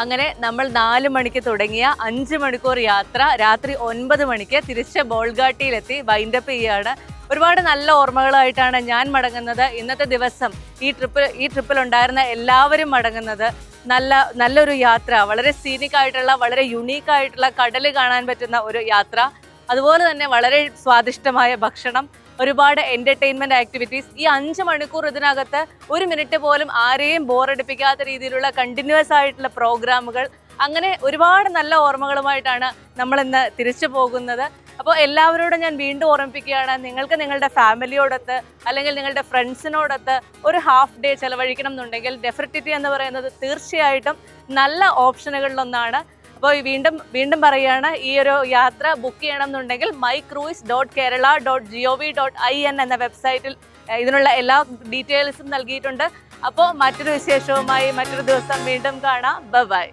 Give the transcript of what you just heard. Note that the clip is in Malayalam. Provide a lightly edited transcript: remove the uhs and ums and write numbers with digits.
അങ്ങനെ നമ്മൾ 4 മണിക്ക് തുടങ്ങിയ 5 മണിക്കൂർ യാത്ര രാത്രി 9 മണിക്ക് തിരിച്ച് ബോൾഗാട്ടിയിലെത്തി വൈൻഡപ്പ് ചെയ്യുകയാണ്. ഒരുപാട് നല്ല ഓർമ്മകളായിട്ടാണ് ഞാൻ മടങ്ങുന്നത്. ഇന്നത്തെ ദിവസം ഈ ട്രിപ്പിൽ ഉണ്ടായിരുന്ന എല്ലാവരും മടങ്ങുന്നത് നല്ലൊരു യാത്ര, വളരെ സീനിക് ആയിട്ടുള്ള, വളരെ യുണീക്ക് ആയിട്ടുള്ള കടൽ കാണാൻ പറ്റുന്ന ഒരു യാത്ര, അതുപോലെ തന്നെ വളരെ സ്വാദിഷ്ടമായ ഭക്ഷണം, ഒരുപാട് എൻ്റർടൈൻമെൻറ്റ് ആക്ടിവിറ്റീസ്. ഈ 5 മണിക്കൂർ ഇതിനകത്ത് 1 മിനിറ്റ് പോലും ആരെയും ബോറടിപ്പിക്കാത്ത രീതിയിലുള്ള കണ്ടിന്യൂസ് ആയിട്ടുള്ള പ്രോഗ്രാമുകൾ, അങ്ങനെ ഒരുപാട് നല്ല ഓർമ്മകളുമായിട്ടാണ് നമ്മളിന്ന് തിരിച്ചു പോകുന്നത്. അപ്പോൾ എല്ലാവരോടും ഞാൻ വീണ്ടും ഓർമ്മിപ്പിക്കുകയാണ്, നിങ്ങൾക്ക് നിങ്ങളുടെ ഫാമിലിയോടൊത്ത് അല്ലെങ്കിൽ നിങ്ങളുടെ ഫ്രണ്ട്സിനോടൊത്ത് ഒരു ഹാഫ് ഡേ ചിലവഴിക്കണം എന്നുണ്ടെങ്കിൽ നെഫർട്ടിറ്റി എന്ന് പറയുന്നത് തീർച്ചയായിട്ടും നല്ല ഓപ്ഷനുകളിലൊന്നാണ്. അപ്പോൾ വീണ്ടും പറയുകയാണ്, ഈ ഒരു യാത്ര ബുക്ക് ചെയ്യണം എന്നുണ്ടെങ്കിൽ mycruise.kerala.gov.in എന്ന വെബ്സൈറ്റിൽ ഇതിനുള്ള എല്ലാ ഡീറ്റെയിൽസും നൽകിയിട്ടുണ്ട്. അപ്പോൾ മറ്റൊരു വിശേഷവുമായി മറ്റൊരു ദിവസം വീണ്ടും കാണാം. ബൈ.